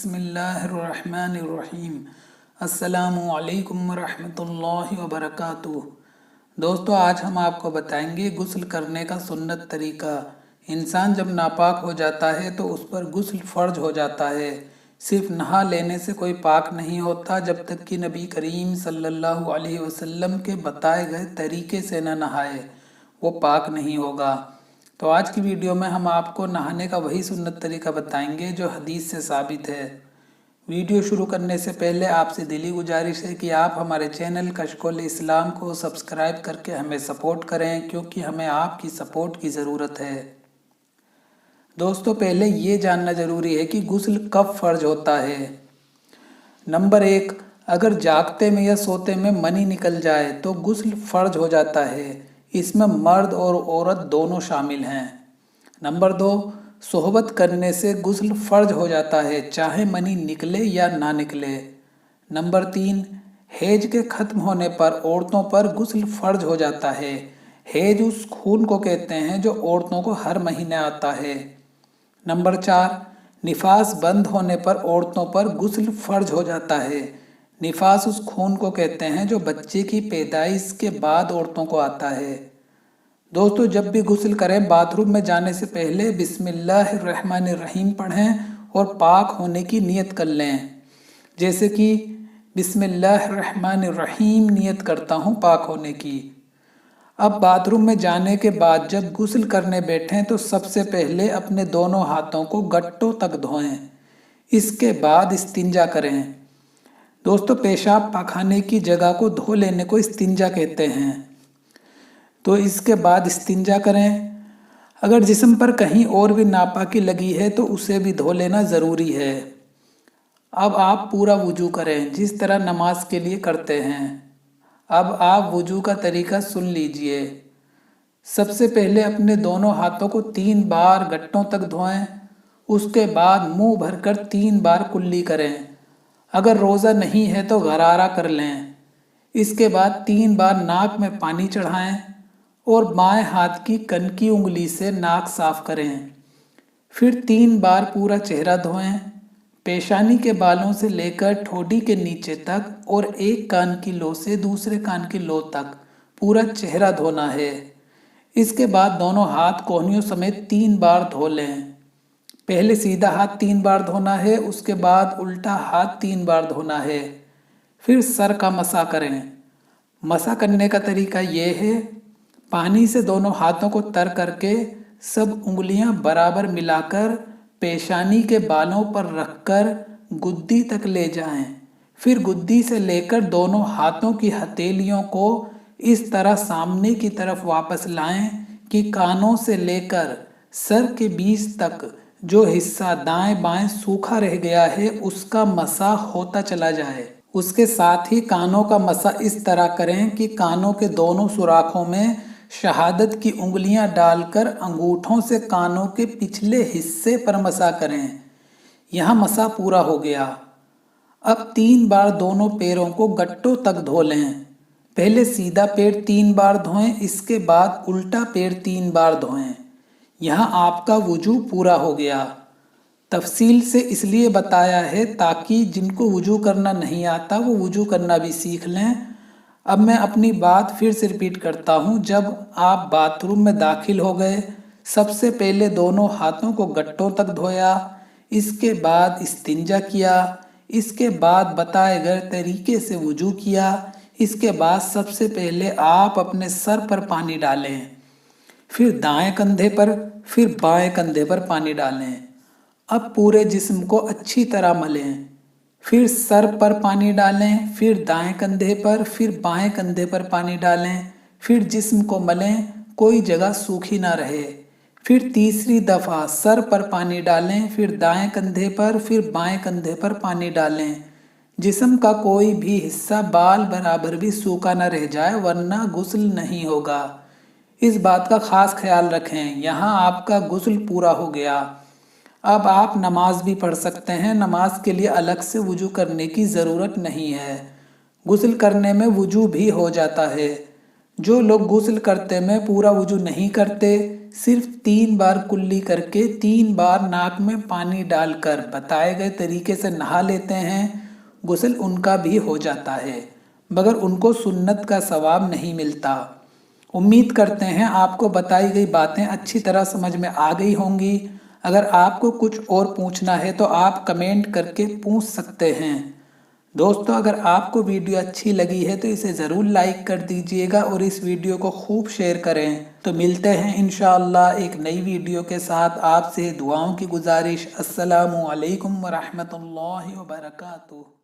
बिस्मिल्लाहिर्रहमानिर्रहीम। अस्सलामुअलैकुम वरहमतुल्लाहि वबरकातुह। दोस्तों, आज हम आपको बताएंगे गुस्ल करने का सुन्नत तरीका। इंसान जब नापाक हो जाता है तो उस पर गुस्ल फ़र्ज हो जाता है। सिर्फ नहा लेने से कोई पाक नहीं होता जब तक कि नबी करीम सल्लल्लाहु अलैहि वसल्लम के बताए गए तरीके से न नहाए, वो पाक नहीं होगा। तो आज की वीडियो में हम आपको नहाने का वही सुन्नत तरीका बताएंगे जो हदीस से साबित है। वीडियो शुरू करने से पहले आपसे दिली गुजारिश है कि आप हमारे चैनल कशकोल इस्लाम को सब्सक्राइब करके हमें सपोर्ट करें, क्योंकि हमें आपकी सपोर्ट की ज़रूरत है। दोस्तों, पहले ये जानना ज़रूरी है कि गुस्ल कब फ़र्ज होता है। नंबर 1, अगर जागते में या सोते में मनी निकल जाए तो गुस्ल फ़र्ज हो जाता है। इसमें मर्द और औरत दोनों शामिल हैं। नंबर 2, सोहबत करने से गुस्ल फ़र्ज हो जाता है, चाहे मनी निकले या ना निकले। नंबर 3, हैज के ख़त्म होने पर औरतों पर गुस्ल फ़र्ज हो जाता है। हैज उस खून को कहते हैं जो औरतों को हर महीने आता है। नंबर 4, निफास बंद होने पर औरतों पर गुस्ल फ़र्ज हो जाता है। निफास उस खून को कहते हैं जो बच्चे की पैदाइश के बाद औरतों को आता है। दोस्तों, जब भी गुस्ल करें बाथरूम में जाने से पहले बिस्मिल्लाहिर्रहमानिर्रहीम पढ़ें और पाक होने की नियत कर लें। जैसे कि बिस्मिल्लाहिर्रहमानिर्रहीम नियत करता हूँ पाक होने की। अब बाथरूम में जाने के बाद जब गुस्ल करने बैठें तो सबसे पहले अपने दोनों हाथों को गट्टों तक धोएं। इसके बाद इस्तिंजा करें। दोस्तों, पेशाब पाखाने की जगह को धो लेने को इस्तिंजा कहते हैं। तो इसके बाद इस्तिंजा करें। अगर जिस्म पर कहीं और भी नापाकी लगी है तो उसे भी धो लेना ज़रूरी है। अब आप पूरा वुजू करें जिस तरह नमाज के लिए करते हैं। अब आप वुजू का तरीका सुन लीजिए। सबसे पहले अपने दोनों हाथों को 3 बार गट्टों तक धोएं। उसके बाद मुंह भरकर 3 बार कुल्ली करें। अगर रोज़ा नहीं है तो गरारा कर लें। इसके बाद 3 बार नाक में पानी चढ़ाएं और बाएं हाथ की कनकी उंगली से नाक साफ करें। फिर 3 बार पूरा चेहरा धोएं। पेशानी के बालों से लेकर ठोड़ी के नीचे तक और एक कान की लो से दूसरे कान की लो तक पूरा चेहरा धोना है। इसके बाद दोनों हाथ कोहनियों समेत 3 बार धो लें। पहले सीधा हाथ 3 बार धोना है, उसके बाद उल्टा हाथ 3 बार धोना है। फिर सर का मसा करें। मसा करने का तरीका ये है, पानी से दोनों हाथों को तर करके सब उंगलियां बराबर मिलाकर पेशानी के बालों पर रखकर गुद्दी तक ले जाएं। फिर गुद्दी से लेकर दोनों हाथों की हथेलियों को इस तरह सामने की तरफ वापस लाएं कि कानों से लेकर सर के बीच तक जो हिस्सा दाएं बाएं सूखा रह गया है उसका मसा होता चला जाए। उसके साथ ही कानों का मसा इस तरह करें कि कानों के दोनों सुराखों में शहादत की उंगलियां डालकर अंगूठों से कानों के पिछले हिस्से पर मसा करें। यहाँ मसा पूरा हो गया। अब 3 बार दोनों पैरों को गट्टों तक धो लें। पहले सीधा पैर 3 बार धोएं, इसके बाद उल्टा पैर 3 बार धोएं। यहाँ आपका वुजू पूरा हो गया। तफसील से इसलिए बताया है ताकि जिनको वुजू करना नहीं आता वो वुजू करना भी सीख लें। अब मैं अपनी बात फिर से रिपीट करता हूँ। जब आप बाथरूम में दाखिल हो गए, सबसे पहले दोनों हाथों को गट्टों तक धोया। इसके बाद इस्तिंजा किया। इसके बाद बताए गए तरीके से वुजू किया। इसके बाद सबसे पहले आप अपने सर पर पानी डालें, फिर दाएं कंधे पर, फिर बाएं कंधे पर पानी डालें। अब पूरे जिस्म को अच्छी तरह मलें। फिर सर पर पानी डालें, फिर दाएं कंधे पर, फिर बाएं कंधे पर पानी डालें। फिर जिस्म को मलें, कोई जगह सूखी ना रहे। फिर तीसरी दफ़ा सर पर पानी डालें, फिर दाएं कंधे पर, फिर बाएं कंधे पर पानी डालें। जिस्म का कोई भी हिस्सा बाल बराबर भी सूखा ना रह जाए, वरना गुस्ल नहीं होगा। इस बात का ख़ास ख्याल रखें। यहाँ आपका गुस्ल पूरा हो गया। अब आप नमाज भी पढ़ सकते हैं। नमाज के लिए अलग से वुजू करने की ज़रूरत नहीं है। गुस्ल करने में वुजू भी हो जाता है। जो लोग गुस्ल करते में पूरा वुजू नहीं करते, सिर्फ 3 बार कुल्ली करके 3 बार नाक में पानी डालकर बताए गए तरीके से नहा लेते हैं, गुस्ल उनका भी हो जाता है, मगर उनको सुन्नत का सवाब नहीं मिलता। उम्मीद करते हैं आपको बताई गई बातें अच्छी तरह समझ में आ गई होंगी। अगर आपको कुछ और पूछना है तो आप कमेंट करके पूछ सकते हैं। दोस्तों, अगर आपको वीडियो अच्छी लगी है तो इसे ज़रूर लाइक कर दीजिएगा और इस वीडियो को खूब शेयर करें। तो मिलते हैं इंशाअल्लाह एक नई वीडियो के साथ। आपसे दुआओं की गुजारिश। अस्सलामु अलैकुम व रहमतुल्लाहि व बरकातुहू।